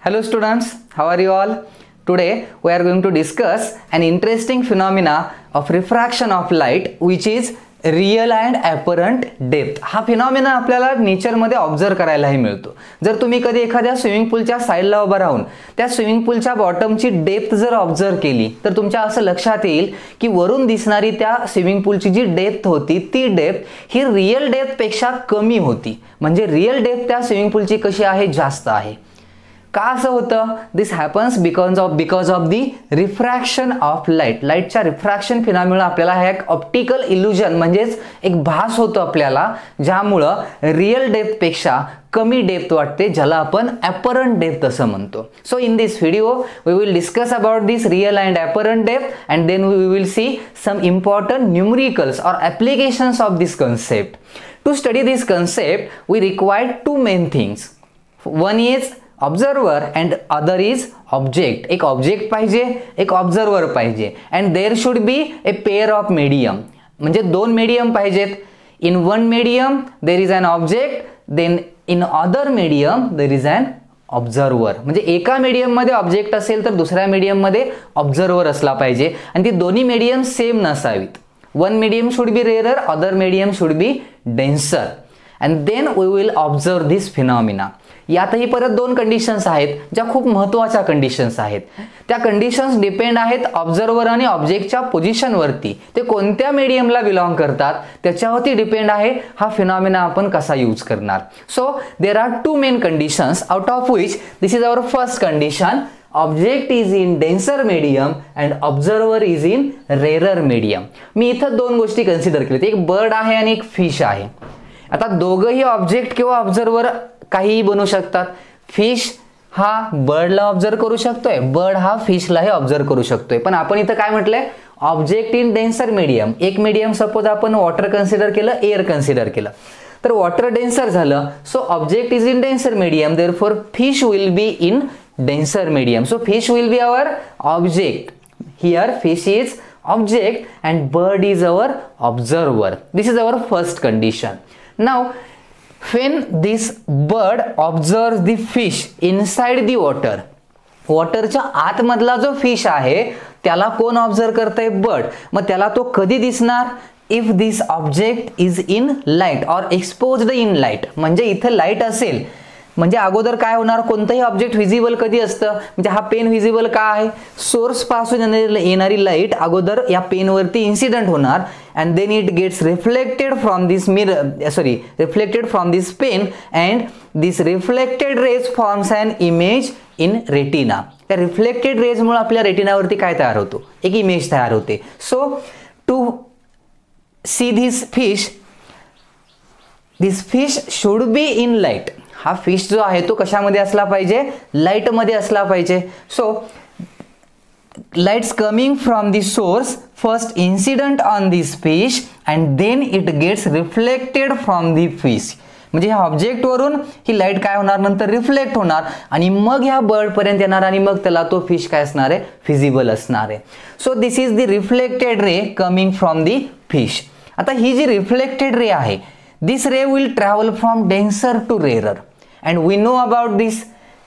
Hello students, how are you all? Today we are going to discuss an interesting phenomena of refraction of light which is real and apparent depth. हा phenomena आपल्याला नेचरमध्ये observe करायलाही मिळतो. जर तुम्ही कधी एखाद्या swimming पूलच्या साईडला उभा राहून त्या स्विमिंग पूलच्या बॉटमची डेप्थ जर ऑब्झर्व केली तर तुमच्या असं लक्षात येईल की वरून दिसणारी त्या स्विमिंग पूलची जी डेप्थ होती ती डेप्थ ही रियल डेप्थपेक्षा कमी होती. म्हणजे रियल डेप्थ त्या स्विमिंग पूलची कशी आहे, जास्त आहे. का असं होतं? This happens because of the refraction of light. लाईटच्या रिफ्रॅक्शन फिनॉमिना आपल्याला हा एक ऑप्टिकल इल्युजन म्हणजेच एक भास होतो आपल्याला, ज्यामुळं रियल डेप्थपेक्षा कमी डेप्थ वाटते, ज्याला आपण ॲपरंट डेप्थ असं म्हणतो. So in this video we will discuss about this real and apparent depth and then we will see some important numericals or applications of this concept. To study this concept we required two main things. One is observer and other is object. एक object पाहिजे, एक observer पाहिजे, and there should be a pair of medium. म्हणजे दोन medium पाहिजेत. In one medium there is an object, then in other medium there is an observer. म्हणजे एका मीडियममध्ये ऑब्जेक्ट असेल तर दुसऱ्या मीडियममध्ये ऑब्झर्वर असला पाहिजे आणि ती दोन्ही मीडियम सेम नसावीत. One medium should be rarer, other medium should be denser, and then we will observe this phenomena. यातही परत दोन कंडिशन्स आहेत ज्या खूप महत्त्वाच्या कंडिशन्स आहेत. त्या कंडिशन्स डिपेंड आहेत ऑब्झर्वर आणि ऑब्जेक्टच्या पोझिशनवरती. ते कोणत्या मीडियमला बिलॉंग करतात त्याच्यावरती डिपेंड आहे हा फिनॉमिना आपण कसा यूज करणार. So there are two main conditions out of which this is our first condition. Object is in denser medium and observer is in rarer medium. मी इथं दोन गोष्टी कन्सिडर केल्यात, एक बर्ड आहे आणि एक फिश आहे. आता दोघंही ऑब्जेक्ट किंवा ऑब्झर्वर काहीही बनू शकतात. फिश हा बर्डला ऑब्झर्व करू शकतोय, बर्ड हा फिशलाही ऑब्झर्व करू शकतोय. पण आपण इथं काय म्हटलंय, ऑब्जेक्ट इन डेन्सर मीडियम. एक मीडियम सपोज आपण वॉटर कन्सिडर केलं, एअर कन्सिडर केलं, तर वॉटर डेन्सर झालं. So object is in denser medium, therefore fish will be in denser medium. So fish will be our object. Here fish is object and bird is our observer. This is our first condition. Now when this bird observes the fish inside the water, वॉटरच्या आतमधला जो fish आहे त्याला कोण observe करतंय, bird. मग त्याला तो कधी दिसणार, if this object is in light और एक्सपोज्ड इन लाईट. म्हणजे इथं लाईट असेल म्हणजे अगोदर काय होणार, कोणतंही ऑब्जेक्ट व्हिजिबल कधी असतं, म्हणजे हा पेन व्हिजिबल का आहे, सोर्स पासून येणारी लाईट अगोदर या पेनवरती इन्सिडेंट होणार and then it gets reflected from this reflected from this pen and this reflected rays forms an image in retina. त्या रिफ्लेक्टेड रेजमुळे आपल्या रेटिनावरती काय तयार होतो, एक इमेज तयार होते. So to see this fish should be in light. हा फिश जो आहे तो कशामध्ये असला पाहिजे, लाईटमध्ये असला पाहिजे. So lights coming from the source first incident on this fish and then it gets reflected from the fish. म्हणजे ह्या ऑब्जेक्टवरून ही लाईट काय होणार, नंतर रिफ्लेक्ट होणार आणि मग ह्या बर्डपर्यंत येणार आणि मग त्याला तो फिश काय असणार आहे, फिजिबल असणार आहे. So this is the reflected ray coming from the fish. आता ही जी रिफ्लेक्टेड रे आहे, this ray will travel from denser to rarer. And we know about this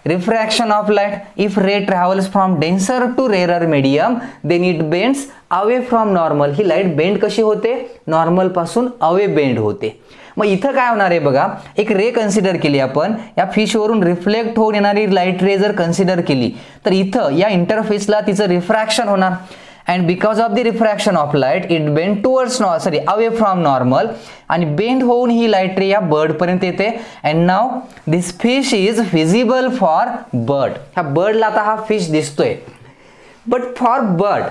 refraction of light. If ray travels from denser to rarer medium, then it bends away from normal. He light bend कशी होते, normal पासून away bend होते. मग इथं काय होणार आहे बघा, एक रे कन्सिडर केली आपण, या फिशवरून रिफ्लेक्ट होऊन येणारी लाईट रे जर कन्सिडर केली तर इथं या इंटरफेसला तिचं रिफ्रॅक्शन होणार. And because of the refraction of light, it bend towards away from normal आणि बेंड होऊन ही लाईट रे या बर्ड पर्यंत येते. and now this fish is visible for bird. ह्या बर्डला आता हा फिश दिसतोय, but for bird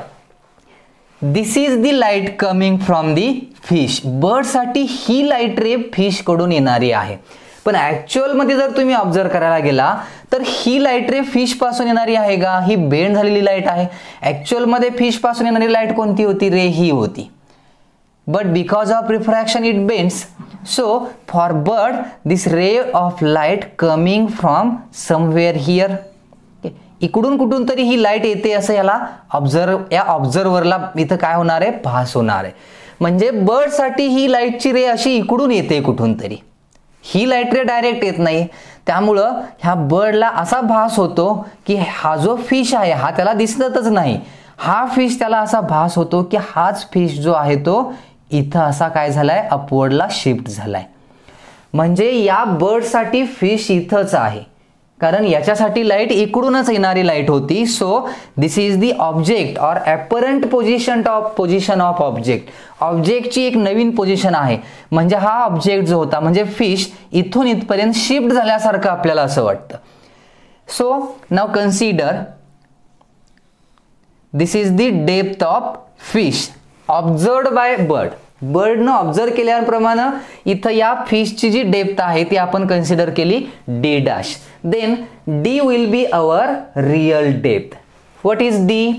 this is the light coming from the fish. Bird साठी ही लाईट रे फिश कडून येणारी आहे. पण ऍक्च्युअल मध्ये जर तुम्ही ऑब्झर्व करायला गेला तर ही लाईट रे फिश पासून येणारी आहे का, ही बेंड झालेली लाईट आहे. ऍक्च्युअल मध्ये फिश पासून येणारी लाईट कोणती होती, रे ही होती. But because of refraction it bends. So for bird this ray of light coming from somewhere here. इकडून कुठून तरी ही लाईट येते असं या ऑब्झर्वरला इथं काय होणार आहे, भास होणार आहे. म्हणजे बर्ड साठी ही लाईटची रे अशी इकडून येते कुठून तरी, ही लाईट रे डायरेक्ट येत नाही, त्यामुळं ह्या बर्डला असा भास होतो की हा जो फिश आहे हा त्याला दिसतच नाही. हा फिश त्याला असा भास होतो की हाच फिश जो आहे तो इथं असा काय झालाय, अपवर्डला शिफ्ट झालाय. म्हणजे या बर्डसाठी फिश इथंच आहे, कारण याच्यासाठी लाईट इकडूनच येणारी लाईट होती. So this is the object or apparent position of object. ऑब्जेक्टची एक नवीन पोझिशन आहे, म्हणजे हा ऑब्जेक्ट जो होता म्हणजे फिश इथून इथपर्यंत शिफ्ट झाल्यासारखं आपल्याला असं वाटतं. So now consider this is the depth of fish observed by bird. बर्डनं ऑब्झर्व केल्याप्रमाणे इथं या फिशची जी डेप्थ आहे ती आपण कन्सिडर केली D dash. Then D will be our real depth. What is D?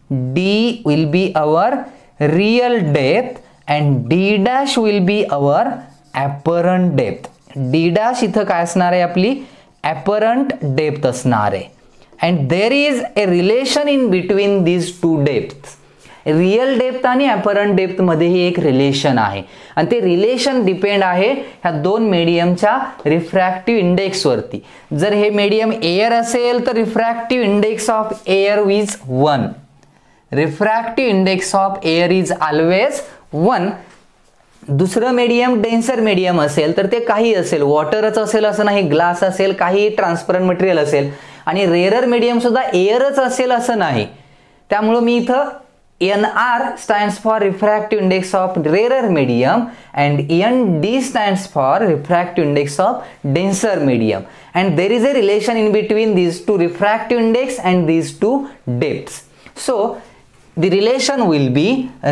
D will be our real depth and D dash will be our apparent depth. D dash इथं काय असणार आहे, आपली ॲपरंट डेप्थ असणार आहे. And there is a relation in between these two depth. Real depth आणि apparent depth मध्येही एक रिलेशन आहे, आणि ते रिलेशन डिपेंड आहे ह्या दोन मीडियमच्या रिफ्रॅक्टिव्ह इंडेक्सवरती. जर हे मीडियम एअर असेल तर refractive index of air is 1. Refractive index of air is always 1. दुसरं मीडियम डेन्सर मीडियम असेल तर ते काही असेल, वॉटरच असेल असं नाही, ग्लास असेल, काही ट्रान्सपरंट मटेरियल असेल, आणि रेअरर मीडियम सुद्धा एअरच असेल असं नाही. त्यामुळं मी इथं NR stands for refractive index of rarer medium and ND stands for refractive index of denser medium, and there is a relation in between these two refractive index and these two depths. So the relation will be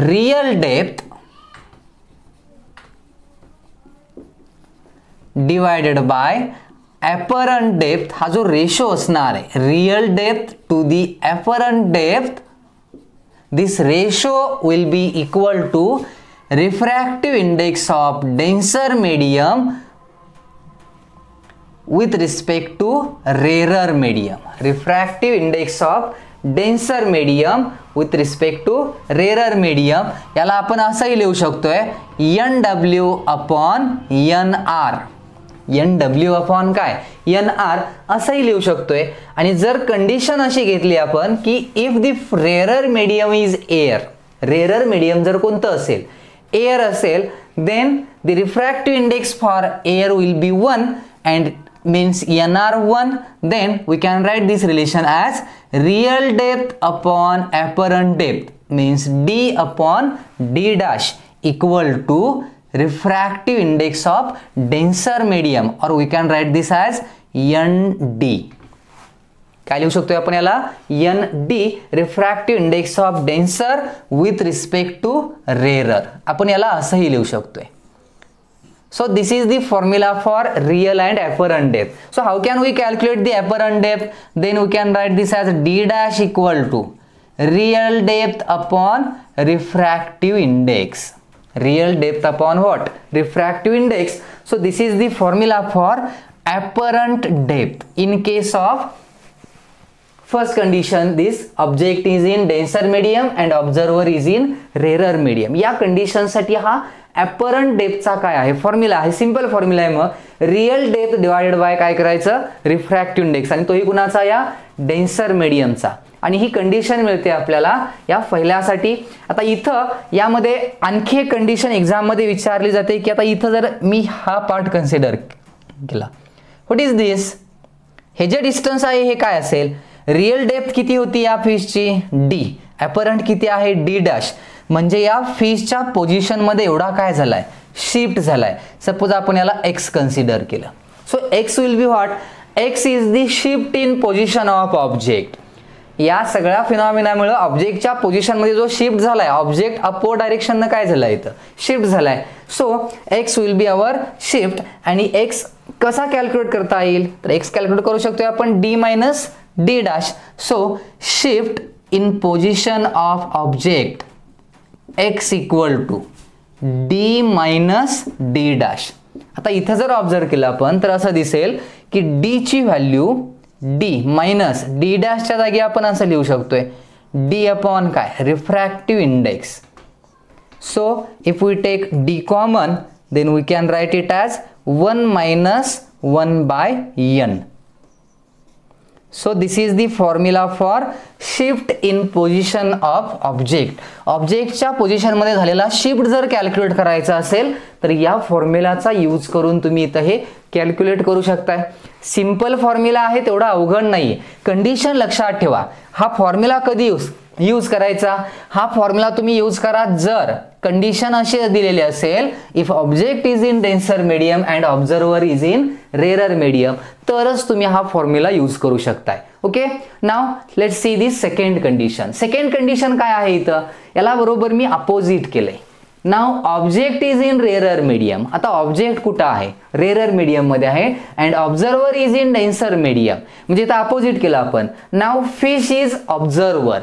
real depth divided by apparent depth. हा जो ratio असणार आहे real depth to the apparent depth, this ratio will be equal to refractive index of denser medium with respect to rarer medium. Refractive index of denser medium with respect to rarer medium. याला आपण असंही लिहू शकतोय NW upon NR. NW upon काय, NR असंही लिहू शकतोय. आणि जर कंडिशन अशी घेतली आपण की if the rarer medium is air, rarer medium जर कोणतं असेल, एअर असेल, then the refractive index for air will be 1 and means NR1, then we can write this relation as real depth upon apparent depth, means D upon D dash equal to refractive index of denser medium, or we can write this as ND. काय लिहू शकतोय आपण याला, ND refractive index of denser with respect to rarer. आपण याला असंही लिहू शकतोय. So this is the formula for real and apparent depth. So how can we calculate the apparent depth? Then we can write this as D dash equal to real depth upon refractive index. Real depth upon what? Refractive index. So this is the formula for apparent depth. In case of first condition, this object is in denser medium and observer is in rarer medium. या condition साठी हा apparent डेप्थचा काय आहे formula आहे, simple formula आहे. मग real depth divided by काय करायचं, रिफ्रॅक्टिव्ह इंडेक्स, आणि तोही कुणाचा, या डेन्सर मीडियमचा. आणि ही कंडिशन मिळते आपल्याला या पहिल्यासाठी. आता इथं यामध्ये आणखी एक कंडिशन एक्झाम मध्ये विचारली जाते की आता इथं जर मी हा पार्ट कन्सिडर केला, व्हॉट इज दिस, हे जे डिस्टन्स आहे हे काय असेल, रियल डेप्थ किती होती या फिशची, D, ॲपरंट किती आहे, D डॅश, म्हणजे या फिशच्या पोझिशन मध्ये एवढा काय झालाय, शिफ्ट झालाय. सपोज आपण याला x कन्सिडर केलं. So x will B what, x is the shift in position of object. या सगळ्या फिनॉमिनामुळे ऑब्जेक्टच्या पोझिशन मध्ये जो शिफ्ट झालाय, ऑब्जेक्ट अपवर्ड डायरेक्शन न काय झालाय, इथं शिफ्ट झालाय. So x will be our shift. आणि x कसा कॅल्क्युलेट करता येईल, तर x कॅल्क्युलेट करू शकतोय आपण D minus D dash. So shift in position of object x equal to D minus D dash. आता इथं जर ऑब्झर्व केलं आपण तर असं दिसेल की D ची व्हॅल्यू D मायनस D डॅशच्या जागी आपण असं लिहू शकतोय D अपॉन काय, refractive index. So if we take D common, then we can write it as 1 minus 1 by n. So this is the formula for shift in position of object. ऑब्जेक्टच्या पोझिशनमध्ये झालेला shift जर calculate करायचा असेल तर या फॉर्म्युलाचा use करून तुम्ही इथं हे कॅल्क्युलेट करू शकताय. सिंपल फॉर्म्युला आहे, तेवढा अवघड नाही. कंडिशन लक्षात ठेवा. हा फॉर्म्युला कधी यूज करायचा? हा फॉर्म्युला तुम्ही यूज करा जर कंडिशन अशी दिलेली असेल, if object is in denser medium and observer is in rarer medium, तरच तुम्ही हा फॉर्म्युला यूज करू शकताय. Okay, now let's see the second condition. Second condition काय आहे इथं? याला बरोबर मी अपोजिट केलंय. Now object is in rarer medium. आता ऑब्जेक्ट कुठं आहे? रेअरर मीडियम मध्ये आहे and observer is in denser medium, म्हणजे इथं अपोजिट केलं आपण. Now fish is observer.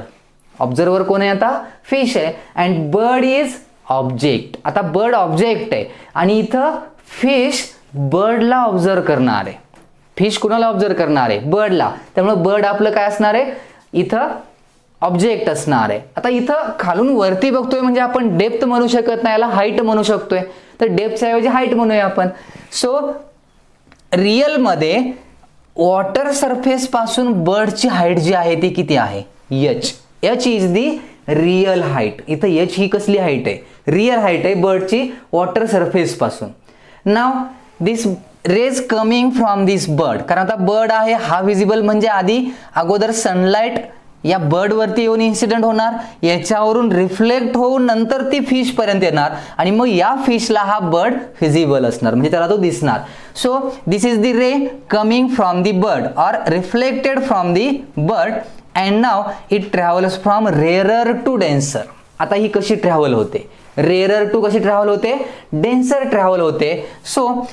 Observer कोण आहे? आता फिश आहे. And bird is object. आता बर्ड ऑब्जेक्ट आहे आणि इथं फिश बर्डला ऑब्झर्व करणार आहे. फिश कुणाला ऑब्झर्व करणार आहे? बर्डला. त्यामुळे बर्ड आपलं काय असणार आहे? इथं ऑब्जेक्ट असणार आहे. आता इथं खालून वरती बघतोय म्हणजे आपण डेप्थ म्हणू शकत नाही, याला हाईट म्हणू शकतोय. तर डेप्थच्या ऐवजी हाईट म्हणूया आपण. सो रिअल मध्ये वॉटर सरफेस पासून बर्डची हाईट जी आहे ती किती आहे? h. h is the real height. इथं h ही कसली हाईट आहे? रिअल हाईट आहे बर्डची वॉटर सरफेस पासून. Now this rays coming from this bird, कारण आता बर्ड आहे हा विजिबल म्हणजे अगोदर सनलाइट या बर्ड वरती येऊन इन्सिडेंट होणार, याच्यावरून रिफ्लेक्ट होऊन नंतर ती फिश पर्यंत येणार आणि मग या फिशला हा बर्ड विजिबल असणार, म्हणजे त्याला तो दिसणार. So this is the ray coming from the bird or reflected from the bird and now it travels from rarer to denser. आता ही कशी ट्रॅव्हल होते? रेअरर टू कशी ट्रॅव्हल होते? डेन्सर ट्रॅव्हल होते. So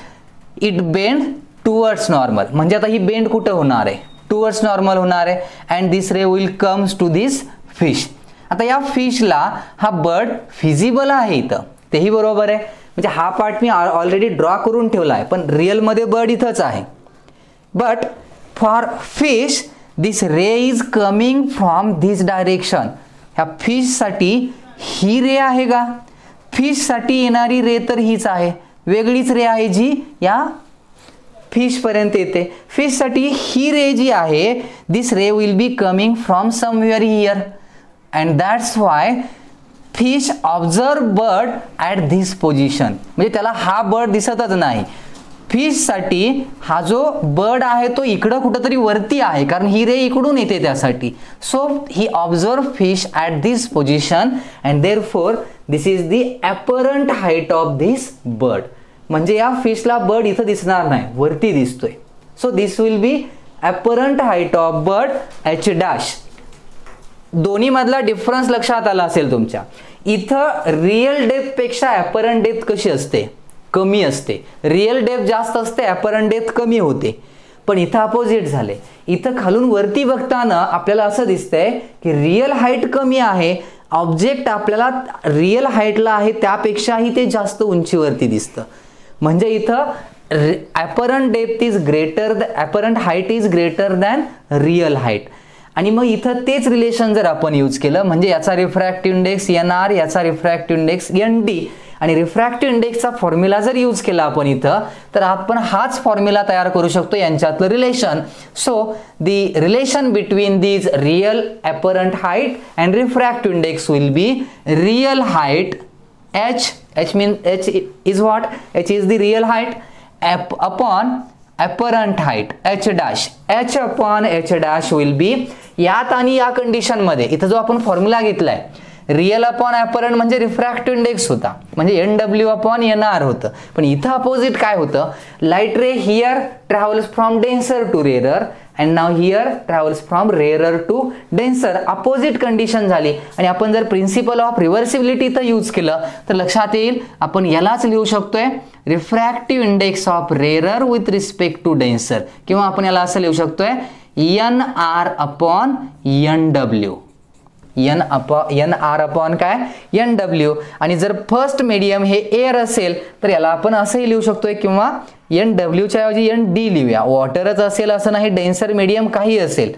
it bend towards normal, म्हणजे आता ही bend कुठं होणार आहे? टुवर्ड्स नॉर्मल होणार आहे. And this ray will comes to this fish. आता या फिशला हा बर्ड फिजिबल आहे इथं, तेही बरोबर आहे. म्हणजे हा पार्ट मी ऑलरेडी ड्रॉ करून ठेवला आहे, पण रिअल मध्ये बर्ड इथंच आहे. But for fish this ray is coming from this direction. ह्या फिश साठी ही रे आहे का? फिश साठी येणारी रे तर हीच आहे, वेगळीच रे आहे जी या फिश पर्यंत येते. फिश साठी ही रे जी आहे, this ray will be coming from somewhere here and that's why fish observe bird at this position. म्हणजे त्याला हा बर्ड दिसतच नाही. फिश साठी हा जो बर्ड आहे तो इकडं कुठंतरी वरती आहे, कारण ही रे इकडून येते त्यासाठी. So he observe fish at this position and therefore this is the apparent height of this bird. म्हणजे या फिशला बर्ड इथं दिसणार नाही, वरती दिसतोय. So this will B apparent height of bird h dash. दोन्ही मधला डिफरन्स लक्षात आला असेल तुमच्या. इथं रिअल डेप्थ पेक्षा अपरंट डेप्थ कशी असते? कमी असते. रिअल डेप्थ जास्त असते, अपरंट डेप्थ कमी होते. पण इथं अपोजिट झाले. इथं खालून वरती बघताना आपल्याला असं दिसतंय की रिअल हाईट कमी आहे, ऑब्जेक्ट आपल्याला रिअल हाईटला आहे त्यापेक्षाही ते जास्त उंचीवरती दिसतं. म्हणजे इथं apparent depth is greater, apparent height is greater than real height. आणि मग इथं तेच रिलेशन जर आपण यूज केलं, म्हणजे याचा रिफ्रॅक्टिव्ह इंडेक्स NR, याचा रिफ्रॅक्टिव्ह इंडेक्स ND आणि रिफ्रॅक्टिव्ह इंडेक्सचा फॉर्म्युला जर यूज केला आपण इथं, तर आपण हाच फॉर्म्युला तयार करू शकतो यांच्यातलं relation. So the relation between these real apparent height and refractive index will be real height h means h is what? h is the real height upon apparent height h dash. h upon h dash will be यात आणि या condition मध्ये इथं जो आपण formula घेतलाय real upon apparent म्हणजे refractive index होता, म्हणजे NW अपॉन NR होतं. पण इथं अपोजिट काय होतं? Light ray here travels from denser to rarer and now here travels from rarer to denser. Opposite condition झाली. आणि आपण जर प्रिन्सिपल ऑफ रिव्हर्सिबिलिटी इथं यूज केलं तर लक्षात येईल, आपण यालाच लिहू शकतोय refractive index of rarer with respect to denser, किंवा आपण याला असं लिहू शकतोय NR upon NW. NR upon काय? NW. आणि जर फर्स्ट मीडियम हे एअर असेल तर याला आपण असंही लिहू शकतोय, किंवा NW च्या ऐवजी ND लिहूया. वॉटरच असेल असं नाही, डेन्सर मीडियम काही असेल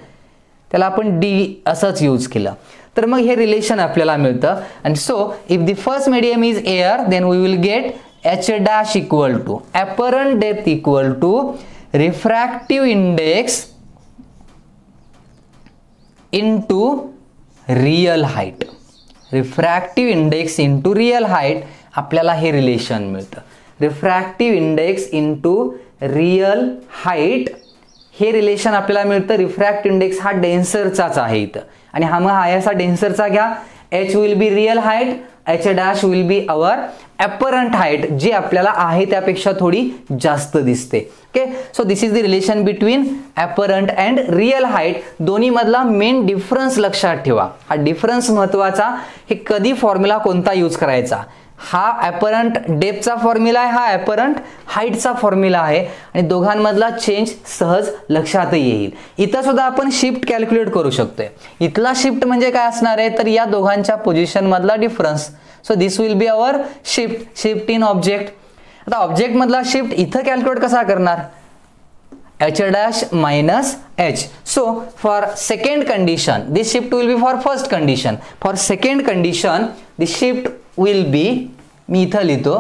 त्याला आपण D असंच यूज केलं तर मग हे रिलेशन आपल्याला मिळतं. आणि so if the first medium is air then we will get h dash equal to apparent depth equal to refractive index into real height. Refractive index into real height आपल्याला हे relation मिळतं. Refractive index into real height हे relation आपल्याला मिळतं. Refractive index हा डेन्सरचाच आहे इथं आणि हा मग हा याचा डेन्सरचा घ्या. h will be real height, h dash will be our apparent height जी आपल्याला आहे त्यापेक्षा थोडी जास्त दिसते. Okay, so this is the relation between apparent and real height. दोन्ही मधला मेन डिफरन्स लक्षात ठेवा. हा डिफरन्स महत्वाचा. हे कधी फॉर्म्युला कोणता यूज करायचा, हा ॲपरंट डेप्थचा फॉर्म्युला आहे, हा ॲपरंट हाईटचा फॉर्म्युला आहे आणि दोघांमधला चेंज सहज लक्षात येईल. इथं सुद्धा आपण शिफ्ट कॅल्क्युलेट करू शकतोय. इथला शिफ्ट म्हणजे काय असणार आहे तर या दोघांच्या पोझिशन मधला difference. So this will be our shift in object. आता ऑब्जेक्ट मधला शिफ्ट इथं कॅल्क्युलेट कसा करणार, h dash minus h. So for second condition this shift will be for first condition. For second condition the shift will be, मी इथं लिहितो,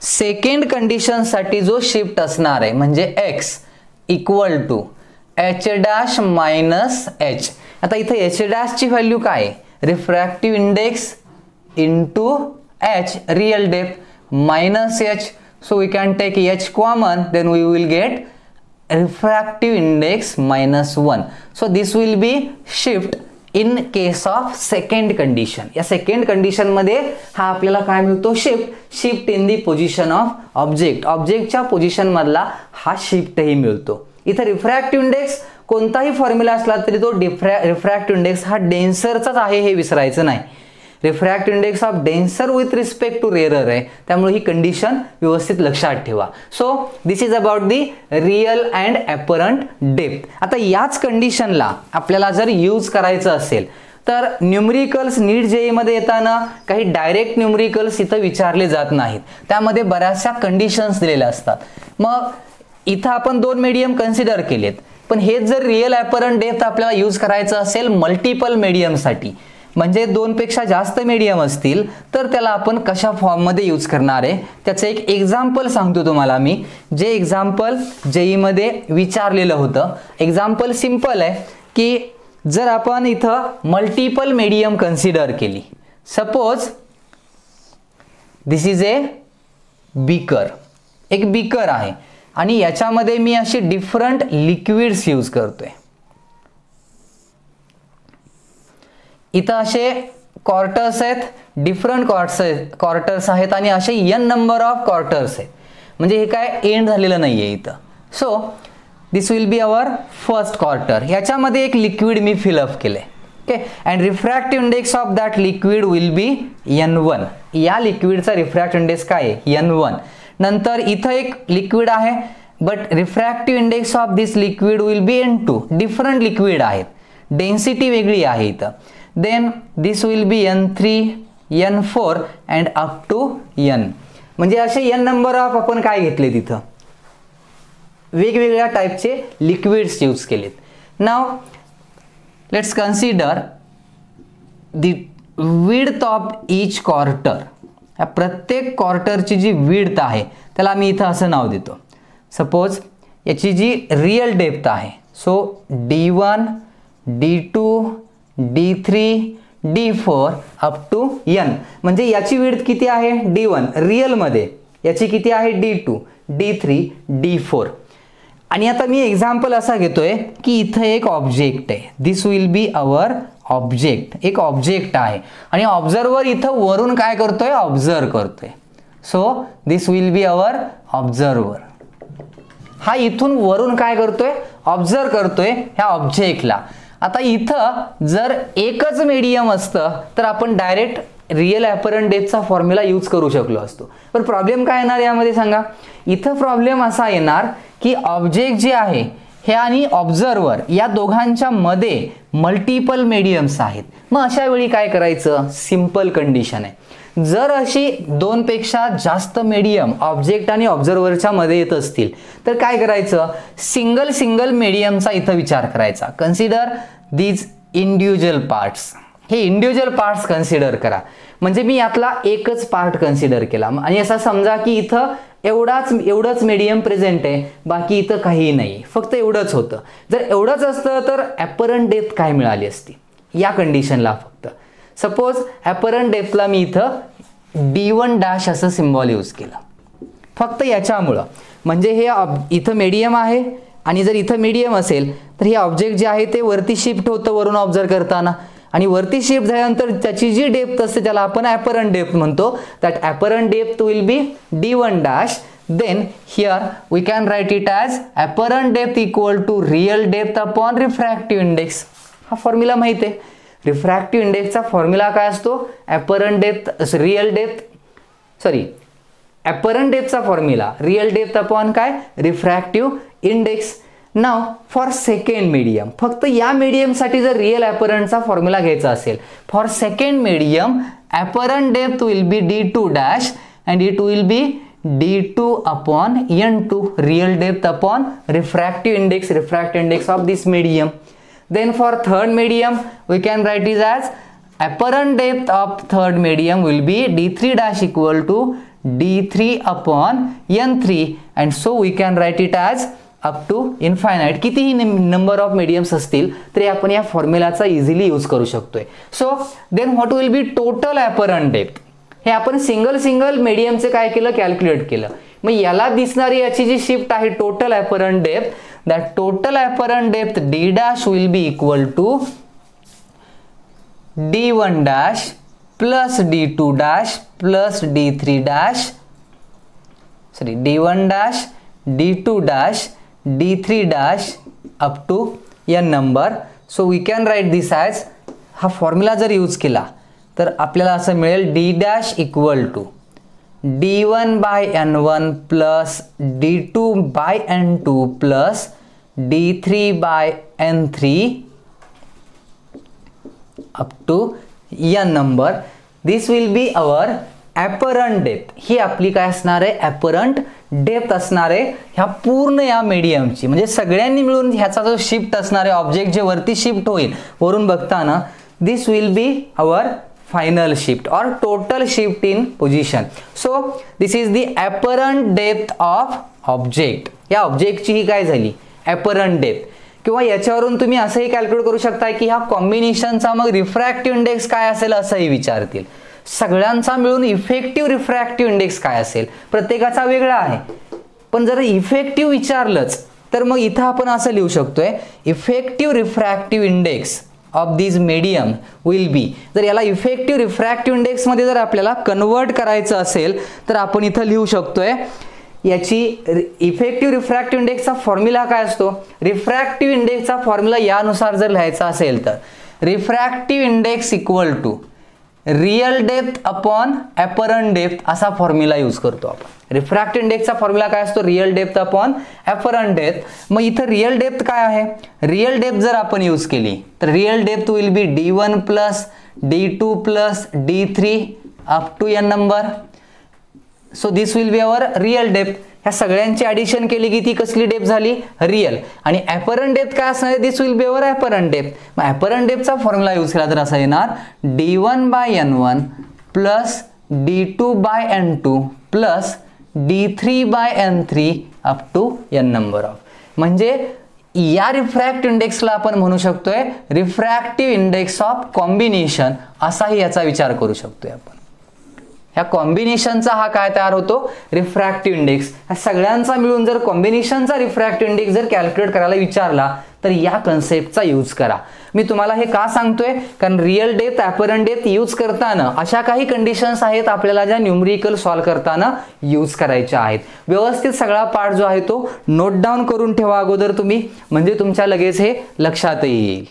second condition साठी जो shift असणार आहे म्हणजे x equal to h dash minus h. आता इथे h dash ची व्हॅल्यू काय आहे, refractive index into h real depth minus h. So we can take h common, then we will get refractive index minus 1. So this will be shift in case of second condition. या second condition मध्ये हा आपल्याला काय मिळतो, shift in the position of object. ऑब्जेक्टच्या position मधला हा shift ही मिळतो. इथे रिफ्रॅक्टिव्ह इंडेक्स कोणताही फॉर्म्युला असला तरी तो रिफ्रॅक्टिव्ह इंडेक्स हा डेन्सरचाच आहे हे विसरायचं नाही. Refractive index of denser with respect to rarer आहे, त्यामुळे ही कंडिशन व्यवस्थित लक्षात ठेवा. So this is about the real and apparent depth. आता याच कंडिशनला आपल्याला जर यूज करायचं असेल तर न्यूमरिकल्स नीट जेई मध्ये येताना काही डायरेक्ट न्यूमरिकल्स इथं विचारले जात नाहीत, त्यामध्ये बऱ्याचशा कंडिशन्स दिलेल्या असतात. मग इथं आपण दोन मीडियम कन्सिडर केलेत, पण हे जर रियल ॲपरंट डेप्थ आपल्याला यूज करायचं असेल मल्टिपल मीडियमसाठी, म्हणजे दोन पेक्षा जास्त मीडियम असतील तर त्याला आपण कशा फॉर्म मध्ये यूज करणार आहे त्याचं एक एक्झाम्पल सांगतो तुम्हाला मी, जे एक्झाम्पल जेई मध्ये विचारलेलं होतं. एक्झाम्पल सिंपल आहे की जर आपण इथं मल्टिपल मीडियम कन्सिडर केली, suppose this is a beaker, एक बीकर आहे आणि याच्यामध्ये मी अशी डिफरंट लिक्विड्स यूज करतोय. इथं असे क्वार्टर्स आहेत, डिफरंट क्वार्टर्स आहेत आणि असे n नंबर ऑफ क्वार्टर्स आहेत, म्हणजे हे काय एंड झालेलं नाहीये इथं. So this will be our first quarter. याच्यामध्ये एक लिक्विड मी फिलअप केलंय. Okay, and refractive index of that liquid will be n1. या लिक्विडचा रिफ्रॅक्टिव्ह इंडेक्स काय आहे n1. नंतर इथं एक लिक्विड आहे but refractive index of this liquid will be n2. Different liquid आहेत, डेन्सिटी वेगळी आहे इथं. then this will be n3 n4 and up to n. म्हणजे असे n नंबर ऑफ आपण काय घेतले तिथं वेगवेगळ्या टाइपचे लिक्विड्स यूज केलेत. Now let's consider the width of each quarter. या प्रत्येक क्वार्टरची जी विड्थ आहे त्याला मी इथं असं नाव देतो. सपोज याची जी रियल डेप्थ आहे, so d1 d2 d3 d4 up to n. म्हणजे याची विड्थ किती आहे d1 रियल मध्ये, याची किती आहे d2 d3 d4. आणि आता मी एक्झाम्पल असा घेतोय की इथं एक ऑब्जेक्ट आहे, this will be our object. एक ऑब्जेक्ट आहे आणि ऑब्झर्वर इथं वरून काय करतोय, ऑब्झर्व करतोय. So this will be our observer. हा इथून वरून काय करतोय, ऑब्झर्व करतोय ह्या ऑब्जेक्टला. आता इथं जर एकच मीडियम असतं तर आपण डायरेक्ट रियल ॲपरंट डेप्थचा फॉर्म्युला यूज करू शकलो असतो. पण प्रॉब्लेम काय येणार यामध्ये सांगा. इथं प्रॉब्लेम असा येणार की ऑब्जेक्ट जे आहे हे आणि ऑब्झर्वर या दोघांच्या मध्ये मल्टिपल मीडियम्स आहेत. मग अशा वेळी काय करायचं, सिंपल कंडिशन आहे. जर अशी दोन पेक्षा जास्त मीडियम ऑब्जेक्ट आणि ऑब्झर्वरच्या मध्ये येत असतील तर काय करायचं, सिंगल मीडियमचा इथं विचार करायचा. Consider these individual parts. हे इंडिव्हिज्युअल पार्ट्स कन्सिडर करा. म्हणजे मी यातला एकच पार्ट कन्सिडर केला आणि असं समजा की इथं एवढंच मीडियम प्रेझेंट आहे, बाकी इथं काहीही नाही, फक्त एवढंच होतं. जर एवढंच असतं तर ॲपरंट डेप्थ काय मिळाली असती या कंडिशनला. फक्त सपोज ॲपरंट डेप्थला मी इथं D1' असं सिम्बॉल यूज केलं फक्त याच्यामुळं. म्हणजे हे इथं मीडियम आहे आणि जर इथं मीडियम असेल तर हे ऑब्जेक्ट जे आहे ते वरती शिफ्ट होतं वरून ऑब्झर्व करताना, आणि वरती शिफ्ट झाल्यानंतर त्याची जी डेप्थ असते त्याला आपण ॲपरंट डेप्थ म्हणतो. That apparent depth will be D1'. Then here we can write it as apparent depth equal to real depth upon refractive index. हा फॉर्म्युला माहिती आहे. रिफ्रॅक्टिव्ह इंडेक्सचा फॉर्म्युला काय असतो? ॲपरंट डेप्थ ॲपरंट डेप्थचा फॉर्म्युला रिअल डेप्थ अपॉन काय? Refractive index. Now for second medium, फक्त या मीडियमसाठी जर रिअल ॲपरंटचा फॉर्म्युला घ्यायचा असेल, for second medium apparent depth will be D2' and it will be D2 upon N2, real depth upon refractive index of this medium. Then for third medium we can write it as apparent depth of third medium will be D3' equal to D3 upon N3, and so we can write it as up to infinite. कितीही number of mediums असतील तरी आपण या फॉर्म्युलाचा easily use करू शकतोय. So then what will be total apparent depth. हे आपण सिंगल मीडियमचे काय केलं? कॅल्क्युलेट केलं. मग याला दिसणारी याची जी शिफ्ट आहे total apparent depth, that total apparent depth D' will be equal to D1' plus D2' plus D3', sorry D1', D2', D3' up to n number. So we can write this as, हा formula जर use केला तर आपल्याला असं मिळेल D' equal to D1/N1 plus D2/N2 plus D3/N3 up to n number. This will be our apparent depth. ही आपली काय असणार आहे? ॲपरंट डेप्थ असणार आहे ह्या पूर्ण या मीडियमची. म्हणजे सगळ्यांनी मिळून ह्याचा जो शिफ्ट असणार आहे ऑब्जेक्ट जे वरती शिफ्ट होईल वरून बघताना, this will be our final shift or total shift in position. So this is the apparent depth of object. या ऑब्जेक्टची ही काय झाली? Apparent depth. किंवा याच्यावरून तुम्ही असंही कॅल्क्युलेट करू शकता की ह्या कॉम्बिनेशनचा मग रिफ्रॅक्टिव्ह इंडेक्स काय असेल असंही विचारतील. सगळ्यांचा मिळून इफेक्टिव्ह रिफ्रॅक्टिव्ह इंडेक्स काय असेल? प्रत्येकाचा वेगळा आहे, पण जर इफेक्टिव्ह विचारलंच तर मग इथं आपण असं लिहू शकतोय effective refractive index of this medium will be. जर याला इफेक्टिव्ह रिफ्रॅक्टिव्ह इंडेक्समध्ये जर आपल्याला कन्वर्ट करायचं असेल तर आपण इथं लिहू शकतोय याची इफेक्टिव्ह रिफ्रॅक्टिव्ह इंडेक्सचा फॉर्म्युला काय असतो? रिफ्रॅक्टिव्ह इंडेक्सचा फॉर्म्युला यानुसार जर लिहायचा असेल तर refractive index equal to real depth upon apparent depth असा फॉर्म्युला यूज करतो आपण. रिफ्रॅक्टिव्ह इंडेक्सचा फॉर्म्युला काय असतो? Real depth upon apparent depth. मग इथं रिअल डेप्थ काय आहे? रिअल डेप्थ जर आपण यूज केली तर real depth will be D1 plus D2 plus D3 up to n number. So this will be our real depth. ह्या सगळ्यांची ॲडिशन केली की ती कसली डेप्थ झाली? रिअल. आणि ॲपरंट डेप्थ काय असणार आहे? This will be our apparent depth. मग ॲपरंट डेप्थचा फॉर्म्युला यूज केला तर असा येणार D1/N1 plus D2/N2 plus D3/N3 up to n number of. म्हणजे या रिफ्रॅक्टिव्ह इंडेक्सला आपण म्हणू शकतोय रिफ्रॅक्टिव्ह इंडेक्स ऑफ कॉम्बिनेशन असाही याचा विचार करू शकतोय आपण. ह्या कॉम्बिनेशनचा हा काय तयार होतो? Refractive index. ह्या सगळ्यांचा मिळून जर कॉम्बिनेशनचा रिफ्रॅक्टिव्ह इंडेक्स जर कॅल्क्युलेट करायला विचारला तर या कन्सेप्टचा यूज करा. मी तुम्हाला हे का सांगतोय? कारण real depth apparent depth use करताना अशा काही कंडिशन्स आहेत आपल्याला ज्या न्यूमरिकल सॉल्व्ह करताना यूज करायच्या आहेत. व्यवस्थित सगळा पार्ट जो आहे तो नोट डाऊन करून ठेवा अगोदर तुम्ही, म्हणजे तुमच्या लगेच हे लक्षात येईल.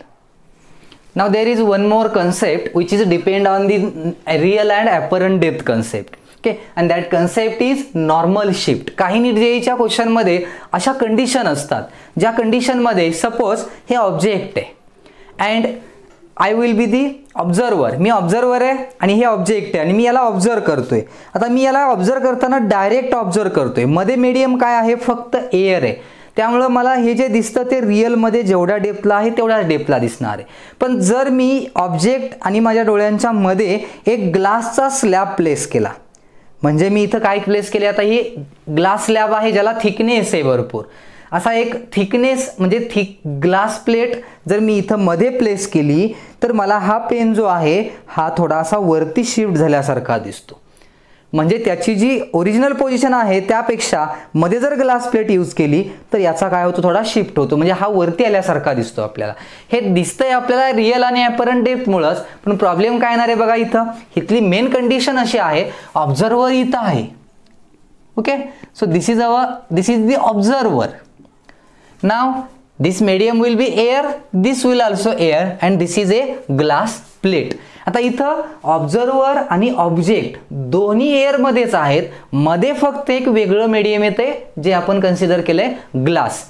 Now there is one more concept which is depend on the real and apparent depth concept. Okay, and that concept is normal shift. काही नीट जेईच्या क्वेश्चन मध्ये अशा कंडिशन असतात ज्या कंडिशन मध्ये सपोज हे ऑब्जेक्ट आहे and I will be the observer. Me observer आहे आणि हे ऑब्जेक्ट आहे आणि मी याला ऑब्झर्व करतोय. आता मी याला ऑब्झर्व करताना डायरेक्ट ऑब्झर्व करतोय. मध्ये मीडियम काय आहे? फक्त एअर आहे. त्यामुळं मला हे जे दिसतं ते रिअलमध्ये जेवढ्या डेप्थला आहे तेवढ्याच डेप्थला दिसणार आहे. पण जर मी ऑब्जेक्ट आणि माझ्या डोळ्यांच्या मध्ये एक ग्लासचा स्लॅब प्लेस केला, म्हणजे मी इथं काय प्लेस केले, आता ही ग्लास स्लॅब आहे ज्याला थिकनेस आहे भरपूर, असा एक थिकनेस म्हणजे थिक ग्लास प्लेट जर मी इथं मध्ये प्लेस केली तर मला हा पेन जो आहे हा थोडासा वरती शिफ्ट झाल्यासारखा दिसतो. म्हणजे त्याची जी ओरिजिनल पोझिशन आहे त्यापेक्षा मध्ये जर ग्लास प्लेट यूज केली तर याचा काय होतो, थोडा शिफ्ट होतो, म्हणजे हा वरती आल्यासारखा दिसतो आपल्याला. हे दिसतंय आपल्याला रिअल आणि ॲपरंट डेप्थमुळंच. पण प्रॉब्लेम काय येणार आहे बघा, इथं इथली मेन कंडिशन अशी आहे, ऑब्झर्वर इथं आहे. Okay, so this is the observer. Now this medium will be air, this will also air and this is a glass plate. आता इथं ऑब्झर्वर आणि ऑब्जेक्ट दोन्ही एअर मध्येच आहेत, मध्ये फक्त एक वेगळं मीडियम येते जे आपण कन्सिडर केले glass.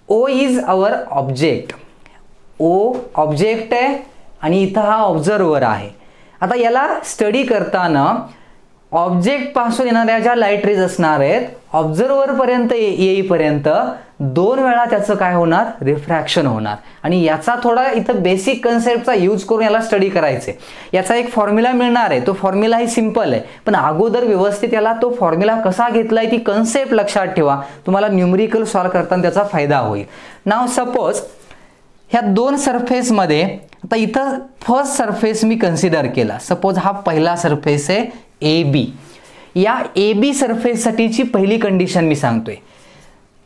O is our object, O object आहे आणि इथं हा ऑब्झर्वर आहे. आता याला स्टडी करताना ऑब्जेक्ट पासून येणाऱ्या ज्या लाईट रेज असणार आहेत ऑब्झर्वर पर्यंत येईपर्यंत 2 वेळा त्याचं काय होणार, रिफ्रॅक्शन होणार. आणि याचा थोडा इथं बेसिक कन्सेप्टचा यूज करून याला स्टडी करायचे. याचा एक फॉर्म्युला मिळणार आहे, तो फॉर्म्युला ही सिंपल आहे, पण अगोदर व्यवस्थित याला तो फॉर्म्युला कसा घेतलाय ती कन्सेप्ट लक्षात ठेवा, तुम्हाला न्यूमरिकल सॉल्व करताना त्याचा फायदा होईल. नाव सपोज ह्या 2 सरफेसमध्ये आता इथं फर्स्ट सरफेस मी कन्सिडर केला, सपोज हा पहिला सरफेस आहे ए बी. या ए बी सरफेससाठीची पहिली कंडिशन मी सांगतोय,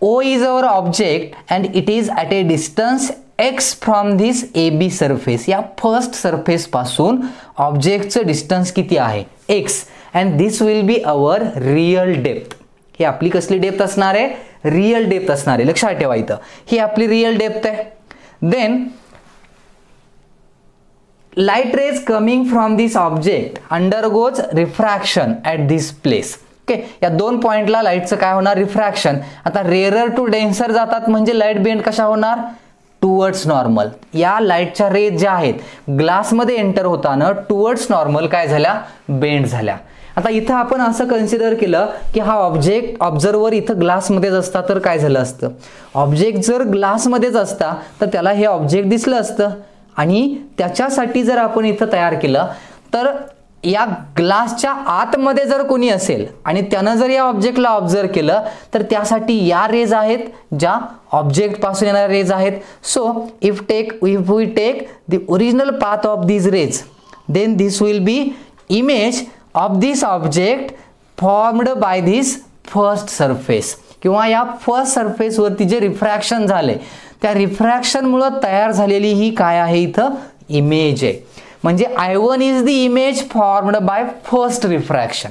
O is our object and it is at a distance x from this AB surface. या फर्स्ट सरफेस पासून ऑब्जेक्टचं डिस्टन्स किती आहे, x, and this will be our real depth. ही आपली कसली depth असणार आहे, रियल डेप्थ असणार आहे, लक्षात ठेवा इथं ही आपली रियल डेप्थ आहे. Then light rays coming from this object undergoes refraction at this place. Okay, या 2 पॉइंटला लाईटचं काय होणार, रिफ्रॅक्शन. आता रेअरर टू डेन्सर जातात म्हणजे लाईट बेंड कशा होणार, टुवर्ड्स नॉर्मल. या लाईटच्या रेज ज्या आहेत ग्लासमध्ये एंटर होताना टुवर्ड्स नॉर्मल काय झाल्या, बेंड झाल्या. आता इथं आपण असं कन्सिडर केलं की हा ऑब्झर्वर इथं ग्लासमध्येच असता तर काय झालं असतं, ऑब्जेक्ट जर ग्लासमध्येच असता तर त्याला हे ऑब्जेक्ट दिसलं असतं. आणि त्याच्यासाठी जर आपण इथं तयार केलं तर या ग्लासच्या आतमध्ये जर कोणी असेल आणि त्यानं जर या ऑब्जेक्टला ऑब्झर्व केलं तर त्यासाठी या रेज आहेत ज्या ऑब्जेक्ट पासून येणाऱ्या रेज आहेत. So if we take the original path of this rays then this will be image of this object formed by this first surface. किंवा या फर्स्ट सरफेसवरती जे रिफ्रॅक्शन झाले त्या रिफ्रॅक्शनमुळे तयार झालेली ही काय आहे इथं इमेज आहे. म्हणजे I1 is the image formed by first refraction.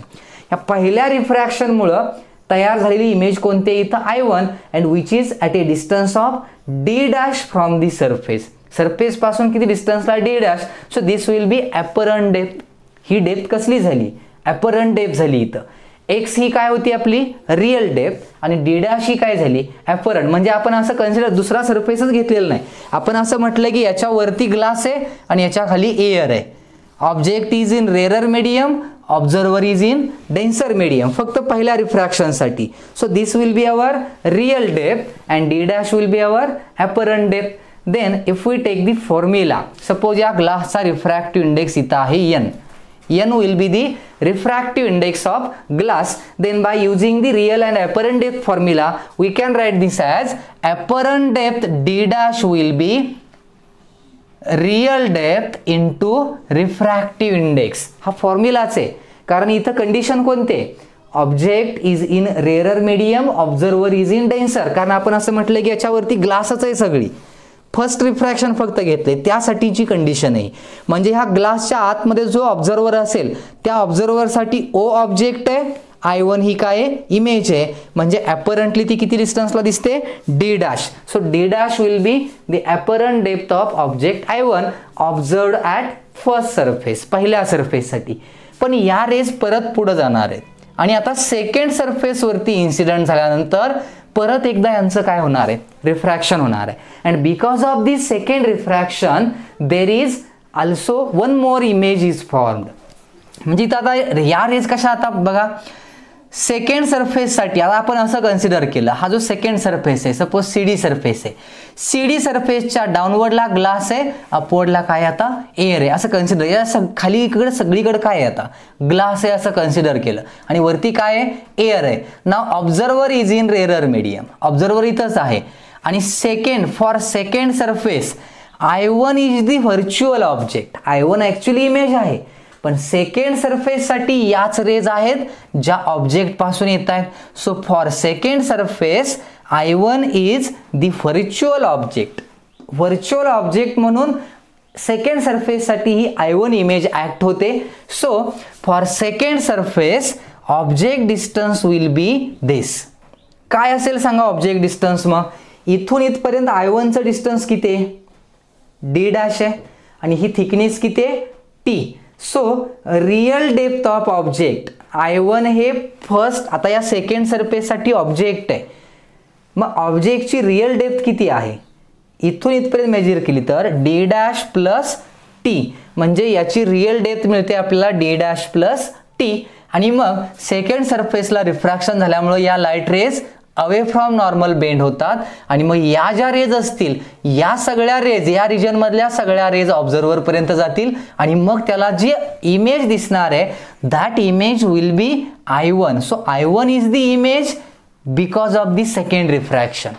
या पहिल्या रिफ्रॅक्शन मुळे तयार झालेली इमेज कोणती आहे इथं I1 and which is at a distance of D' from the surface. Surface पासून किती डिस्टन्सला D'. So this will B apparent depth. He depth कसली झाली, ॲपरंट डेप्थ झाली. इथं x ही काय होती आपली रियल डेप्थ आणि D' ही काय झाली ॲपरंट. म्हणजे आपण असं कन्सिडर दुसरा सरफेसच घेतलेला नाही, आपण असं म्हटलं की याच्या वरती ग्लास आहे आणि याच्या खाली एअर आहे. Object is in rarer medium, observer is in denser medium, फक्त पहिल्या रिफ्रॅक्शनसाठी. So this will be our real depth and D' will be our apparent depth. Then if we take the formula, suppose या ग्लासचा refractive index इथं आहे n. n will be the refractive index of glass. Then by using the real and apparent depth formula we can write this as apparent depth D' will be real depth into refractive index. हा फॉर्म्युलाच आहे कारण इथं condition कोणते, object is in rarer medium, observer is in denser. कारण आपण असं म्हटलं की याच्यावरती ग्लासच आहे सगळी, फर्स्ट रिफ्रॅक्शन फक्त घेतले त्यासाठीची कंडिशन आहे. म्हणजे ह्या ग्लासच्या आतमध्ये जो ऑब्झर्वर असेल त्या ऑब्झर्वरसाठी O ऑब्जेक्ट आहे, I1 ही काय आहे इमेज आहे. म्हणजे ॲपरंटली ती किती डिस्टन्सला दिसते D'. So D' will be the apparent depth of object I1 observed at first surface, पहिल्या सरफेससाठी. पण या रेज परत पुढे जाणार आहेत आणि आता सेकंड सरफेसवरती इन्सिडेंट झाल्यानंतर परत एकदा यांचं काय होणार आहे, रिफ्रॅक्शन होणार आहे. And because of this second refraction there is also one more image is formed. म्हणजे इथं आता या रेज कशा, आता बघा सेकंड सरफेससाठी आता आपण असं कन्सिडर केलं, हा जो सेकंड सरफेस आहे सपोज सीडी सरफेस आहे, सीडी सरफेसच्या डाऊनवर्डला ग्लास आहे, अपवर्डला काय आता एअर आहे असं कन्सिडर, या खाली इकडे सगळीकडे काय आहे आता ग्लास आहे असं कन्सिडर केलं आणि वरती काय आहे एअर आहे. Now observer is in rarer medium, observer इथंच आहे आणि for second surface I1 is the virtual object, I1 actually image आहे पण सेकंड सरफेससाठी याच रेज आहेत ज्या ऑब्जेक्ट पासून येत आहेत. So for second surface I1 is the virtual object, virtual object म्हणून सेकंड सरफेससाठी ही I1 इमेज ॲक्ट होते. So for second surface object distance will be this. काय असेल सांगा ऑब्जेक्ट डिस्टन्स, मग इथून इथपर्यंत I1 चं डिस्टन्स किती आहे d डॅश आहे आणि ही थिकनेस किती आहे t. So real depth of object I1 हे फर्स्ट, आता या सेकंड सरफेससाठी ऑब्जेक्ट आहे, मग ऑब्जेक्टची रियल डेप्थ किती आहे इथून इथपर्यंत मेजर केली तर d डॅश प्लस t, म्हणजे याची रियल डेप्थ मिळते आपल्याला d डॅश प्लस t. आणि मग सेकंड सरफेसला रिफ्रॅक्शन झाल्यामुळे या light rays away from normal bend होतात आणि मग या ज्या रेज असतील या सगळ्या रेज या रिजन मधल्या सगळ्या रेज ऑब्झर्वर पर्यंत जातील आणि मग त्याला जी इमेज दिसणार आहे that image will B I1. So I1 is the image because of the second refraction,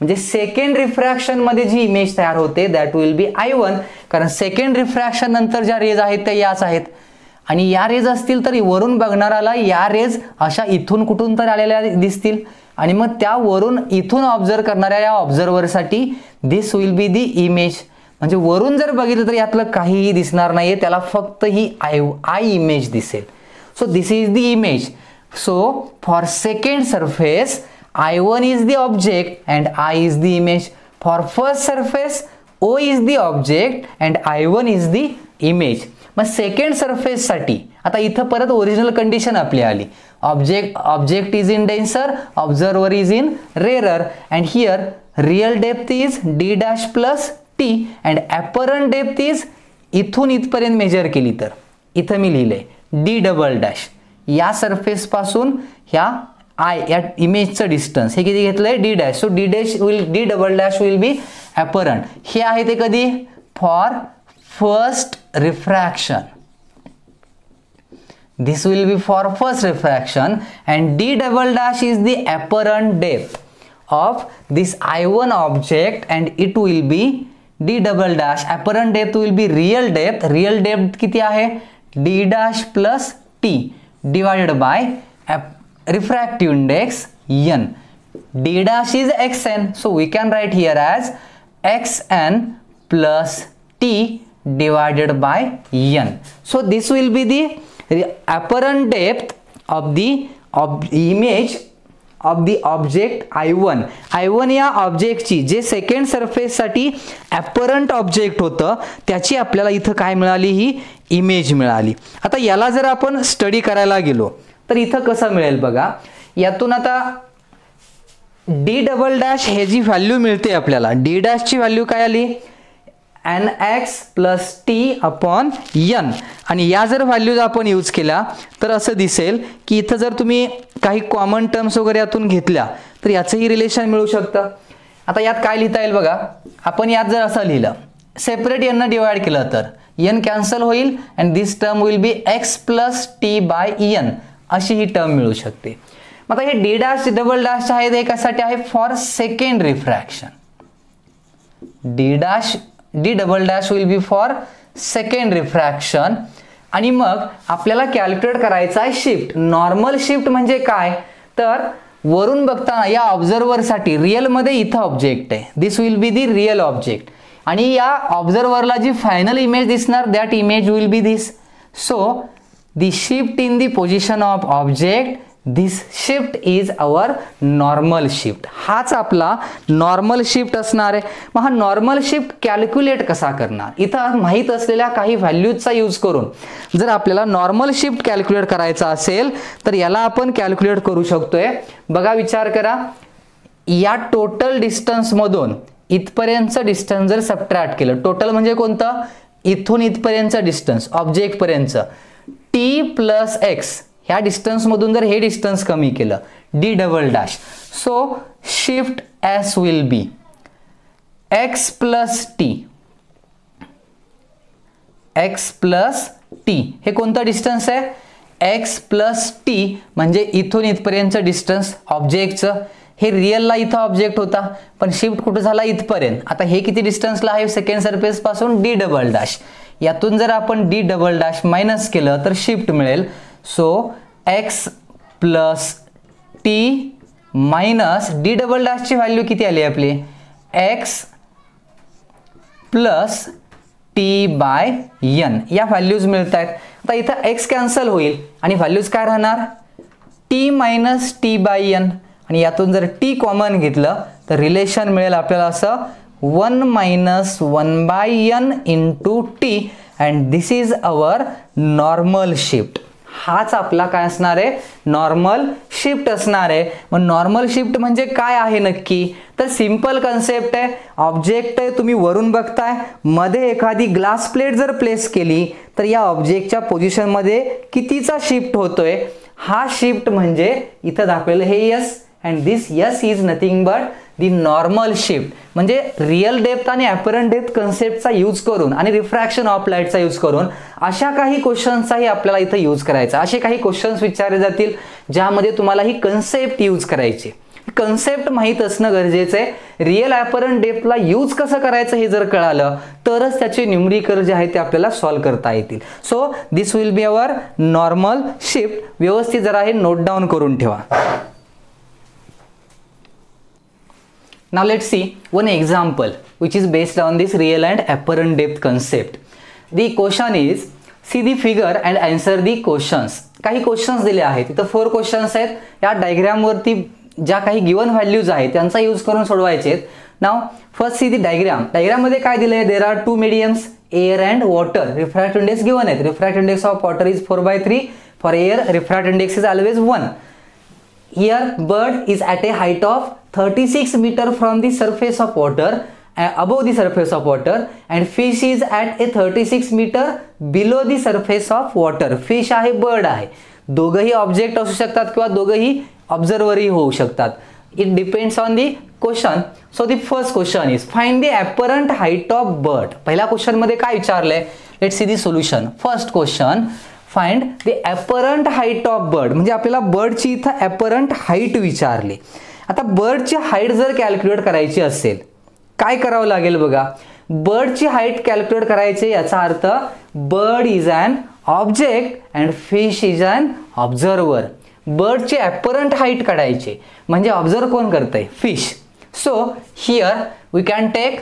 म्हणजे सेकंड रिफ्रॅक्शन मध्ये जी इमेज तयार होते दॅट विल बी I1, कारण सेकंड रिफ्रॅक्शन नंतर ज्या रेज आहेत त्या याच आहेत आणि या रेज असतील तर वरून बघणाराला या रेज अशा इथून कुठून तर आलेल्या दिसतील आणि मग त्यावरून इथून ऑब्झर्व करणाऱ्या या ऑब्झर्वरसाठी दिस विल बी दी इमेज, म्हणजे वरून जर बघितलं तर यातलं काहीही दिसणार नाहीये, त्याला फक्त ही आय इमेज दिसेल. So this is the image. So for second surface I1 is the object and I is the image. For first surface O is the object and I1 is the image. मग second surface साठी आता इथं परत original condition आपली आली, object is in denser, observer is in rarer and here real depth is d dash plus t and apparent depth is इथून इथपर्यंत major केली तर इथं मी लिहिलंय d डबल डॅश, या सरफेस पासून ह्या या इमेजचं डिस्टन्स हे किती घेतलंय d dash. So d double dash will B apparent. हे आहे ते कधी for first refraction, this will be for first refraction and d double dash is the apparent depth of this I1 object and it will be d double dash, apparent depth will be real depth किती आहे d dash plus t divided by refractive index n. d dash is xn, so we can write here as xn plus t divided by n. So this will be the apparent depth of the image of the object I1. I1 या ऑब्जेक्टची जे second surface साठी apparent object होतं त्याची आपल्याला इथं काय मिळाली ही image मिळाली. आता याला जर आपण स्टडी करायला गेलो तर इथं कसं मिळेल बघा, यातून आता d डबल डॅश हे जी व्हॅल्यू मिळते आपल्याला, d डॅश ची व्हॅल्यू काय आली nx plus t upon n आणि या जर व्हॅल्यूज आपण यूज केल्या तर असं दिसेल की इथं जर तुम्ही काही कॉमन टर्म्स वगैरे यातून घेतल्या तर याचंही रिलेशन मिळू शकतं. आता यात काय लिहिता येईल बघा, आपण यात जर असं लिहिलं सेपरेट n डिवाइड केलं तर n कॅन्सल होईल and this term will be x plus t by n अशी ही टर्म मिळू शकते. मग आता हे d डॅश डबल डॅश आहे ते कशासाठी आहे for second refraction, d double dash will B for second refraction. आणि मग आपल्याला कॅल्क्युलेट करायचा आहे शिफ्ट. नॉर्मल शिफ्ट म्हणजे काय तर वरून बघताना या ऑब्झर्वरसाठी रिअल मध्ये इथं ऑब्जेक्ट आहे, this will be the real object आणि या ऑब्झर्वरला जी फायनल इमेज दिसणार that image will be this. So the shift in the position of object, this shift is our normal shift. हाच आपला नॉर्मल शिफ्ट असणार आहे. मग हा नॉर्मल शिफ्ट कॅल्क्युलेट कसा करणार, इथं माहीत असलेल्या काही व्हॅल्यूजचा यूज करून जर आपल्याला नॉर्मल शिफ्ट कॅल्क्युलेट करायचा असेल तर याला आपण कॅल्क्युलेट करू शकतोय. बघा विचार करा, या टोटल डिस्टन्स मधून इथपर्यंतचं डिस्टन्स जर सबट्रॅक्ट केलं, टोटल म्हणजे कोणतं इथून इथपर्यंतचं डिस्टन्स ऑब्जेक्ट पर्यंतचं, t प्लस x ह्या डिस्टन्समधून जर हे डिस्टन्स कमी केलं D double dash, so shift S will be X plus T. X plus T हे कोणतं डिस्टन्स आहे? एक्स प्लस टी म्हणजे इथून इथपर्यंतचं डिस्टन्स ऑब्जेक्टचं. हे रिअलला इथं ऑब्जेक्ट होता पण शिफ्ट कुठं झाला? इथपर्यंत. आता हे किती डिस्टन्सला आहे? सेकंड सरफेस पासून डी डबल डॅश. यातून जर आपण डी डबल डॅश मायनस केलं तर शिफ्ट मिळेल. So X plus T minus D double डॅशची व्हॅल्यू किती आली आपली? X plus T by N या व्हॅल्यूज मिळत आहेत. आता इथं एक्स कॅन्सल होईल आणि व्हॅल्यूज काय राहणार? T minus T by N. आणि यातून जर टी कॉमन घेतलं तर रिलेशन मिळेल आपल्याला असं 1 minus 1 by N into T and this is our normal shift. हाच आपला काय असणार आहे? नॉर्मल शिफ्ट असणार आहे. मग नॉर्मल शिफ्ट म्हणजे काय आहे नक्की? तर सिंपल कन्सेप्ट आहे. ऑब्जेक्ट आहे, तुम्ही वरून बघताय, मध्ये एखादी ग्लास प्लेट जर प्लेस केली तर या ऑब्जेक्टच्या पोझिशनमध्ये कितीचा शिफ्ट होतोय? हा शिफ्ट म्हणजे इथं दाखवलेलं हे yes and this yes is nothing but the normal shift. म्हणजे रिअल डेप्थ आणि ॲपरंट डेप्थ कन्सेप्टचा यूज करून आणि रिफ्रॅक्शन ऑफ लाईटचा यूज करून अशा काही क्वेश्चन्सचाही आपल्याला इथं यूज करायचा. असे काही क्वेश्चन्स विचारले जातील ज्यामध्ये तुम्हाला ही कन्सेप्ट यूज करायची. कन्सेप्ट माहीत असणं गरजेचं आहे. रिअल ॲपरंट डेप्थला यूज कसं करायचं हे जर कळालं तरच त्याचे न्यूमरिकल जे आहे ते आपल्याला सॉल्व्ह करता येतील. So this will be our normal shift. व्यवस्थित जरा हे नोट डाऊन करून ठेवा. Now let's see one example which is based on this real and apparent depth concept. The question is, see the figure and answer the questions. काही questions दिले आहेत. इथं 4 questions आहेत. या डायग्राम वरती ज्या काही गिवन व्हॅल्यूज आहेत त्यांचा यूज करून सोडवायचे आहेत. Now first see the diagram. Diagram मध्ये काय दिलंय? There are 2 mediums air and water. Refractive index given आहेत. Refractive index of water is 4/3. For air refractive index is always 1. Here bird is at a height of 36 meter from the surface of water, above the surface of water, and fish is at a 36 meter below the surface of water. Fish आहे, bird आहे. दोघंही object असू शकतात किंवा दोघंही ऑब्झर्वरही होऊ शकतात. It depends on the question. So the first question is find the apparent height of bird. पहिल्या क्वेश्चन मध्ये काय विचारलंय? Let's see the solution. First question, find the apparent height of bird. म्हणजे आपल्याला बर्डची इथं ॲपरंट हाईट विचारली. आता बर्डची height जर calculate करायची असेल काय करावं लागेल बघा. बर्डची हाईट कॅल्क्युलेट करायची याचा अर्थ bird is an object and fish is an observer. बर्डची ॲपरंट हाईट काढायची म्हणजे ऑब्झर्व कोण करतंय? Fish. So here we can take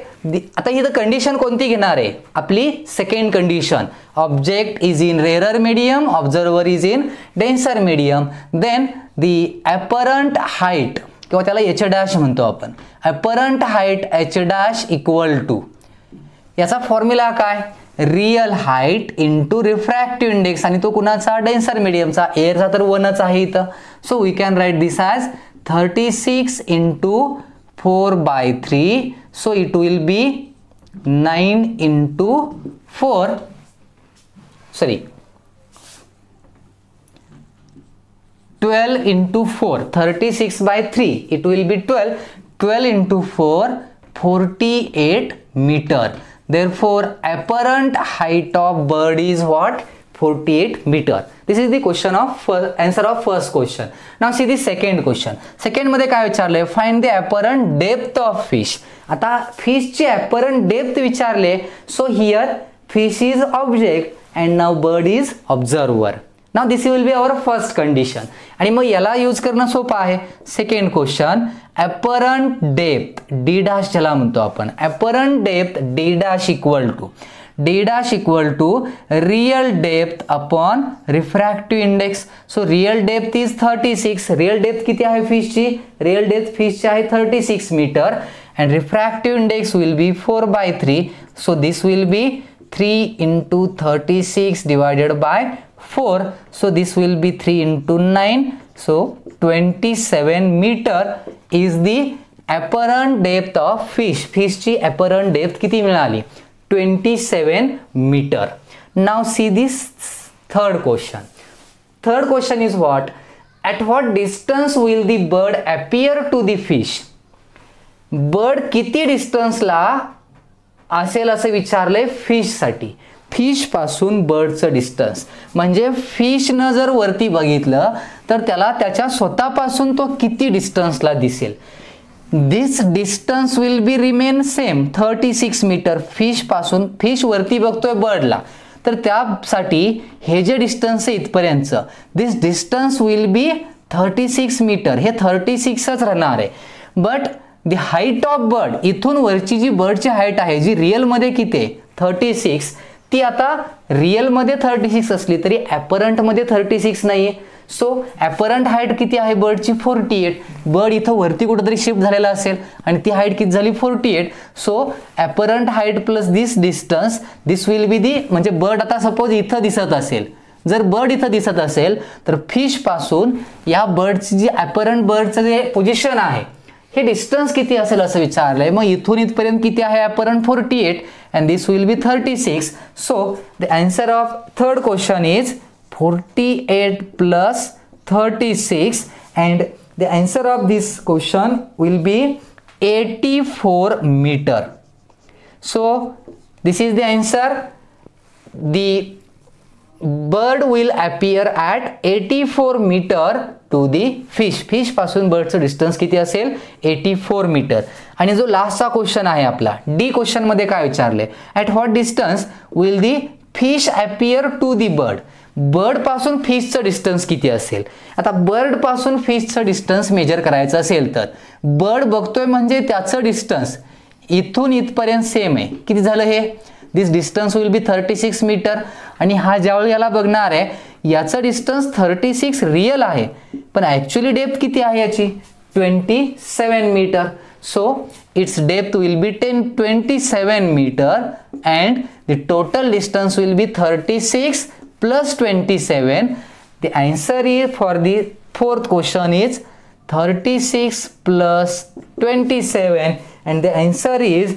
आता इथं कंडिशन कोणती घेणार आहे? आपली second condition. Object is in rarer medium, observer is in denser medium. Then the apparent height किंवा त्याला एच डॅश म्हणतो आपण. Apparent height H dash equal to याचा फॉर्म्युला काय? Real height into refractive index. आणि तो कुणाचा? डेन्सर मीडियमचा. एअरचा तर 1च आहे इथं. So we can write this as 36 into 4/3. So it will be 9 into 4. Sorry, 12 into 4. 36/3. It will be 12. 12 into 4, 48 meter. Therefore, apparent height of bird is what? 48 meter. This is the question of answer of first question. Now see the second question. Second मध्ये काय विचारले? Find the apparent depth of fish. आता fish ची apparent depth विचारले. So here fish is object and now bird is observer. Now this will be our first condition. आणि मग याला use करणं सोपं आहे. Second question, apparent depth d dash ज्याला म्हणतो आपण. apparent depth d dash equal to d dash equal to real depth upon refractive index. So real depth is 36. real depth किती आहे fish ची? real depth fish ची आहे 36 meter and refractive index will be 4/3. So this will be 3 into 36 divided by 4. So this will be 3 into 9. So 27 meter is the apparent depth of fish. fish ची apparent depth किती मिळाली? 27 meter. Now see this third question. Third question is what? At what distance will the bird appear to the fish? Bird किती डिस्टन्सला असेल असं विचारलंय फिशसाठी. Fish पासून बर्डचं distance म्हणजे फिशनं जर वरती बघितलं तर त्याला त्याच्या स्वतःपासून तो किती डिस्टन्सला दिसेल. This distance will be remain same 36 metre. Fish पासून, फिश वरती बघतोय बर्डला, तर त्यासाठी हे जे डिस्टन्स आहे इथपर्यंतचं, this distance will be 36 metre. हे 36च राहणार आहे. But the height of bird, इथून वरची जी बर्डची हाईट आहे जी रिअलमध्ये किती आहे 36, ती आता रिअलमध्ये 36 असली तरी ॲपरंटमध्ये 36 नाही आहे. सो ॲपरंट हाईट किती आहे बर्डची 48. बर्ड इथं वरती कुठेतरी शिफ्ट झालेला असेल आणि ती हाईट किती झाली 48. So apparent height plus this distance, this will be दी, म्हणजे बर्ड आता सपोज इथं दिसत असेल, जर बर्ड इथं दिसत असेल तर फिश पासून या बर्डची जी ॲपरंट बर्डचं जे पोझिशन आहे हे डिस्टन्स किती असेल असं विचारलंय. मग इथून इथपर्यंत किती आहे apparent 48 and this will be 36. So the answer of third question is 48 plus 36 and the answer of this question will be 84 meter. So this is the answer. The bird will appear at 84 meter to the fish. Fish पासून बर्डचं distance किती असेल 84 metre. आणि जो लास्टचा question आहे आपला D question मध्ये काय विचारले? At what distance will the fish appear to the bird? Bird पासून फिशचं डिस्टन्स किती असेल? आता बर्ड पासून फिशचं डिस्टन्स मेजर करायचं असेल तर बर्ड बघतोय म्हणजे त्याचं डिस्टन्स इथून इथपर्यंत सेम आहे. किती झालं हे? दिस डिस्टन्स विल बी 36 मीटर. आणि हा ज्यावेळी याला बघणार आहे याचं डिस्टन्स 36 रिअल आहे, पण ॲक्च्युअली डेप्थ किती आहे याची 27 metre. So its depth will be 27 metre and the total distance will be 36 plus 27. The answer is for the fourth question is 36 plus 27 and the answer is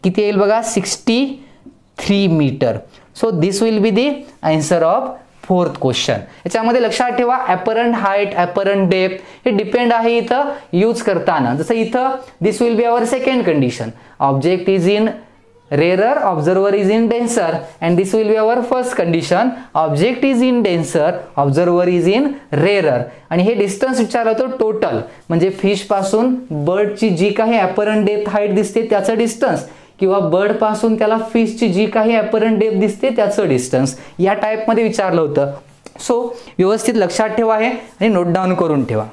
किती येईल बघा 63 metre. So this will be the answer of fourth question. याच्यामध्ये लक्षात ठेवा apparent height, apparent depth हे depend आहे इथं use करताना. जसं इथं this will be our second condition, object is in rarer, observer is in denser, and this will be our first condition, object is in denser, observer is in rarer. आणि हे distance विचारलं होतं total, म्हणजे fish पासून बर्डची जी काही apparent depth height दिसते त्याचं distance किंवा बर्ड पासून त्याला फिशची जी काही ॲपरंट डेप्थ दिसते त्याचं डिस्टन्स, या टाईपमध्ये विचारलं होतं. सो व्यवस्थित लक्षात ठेवा हे आणि नोट डाऊन करून ठेवा.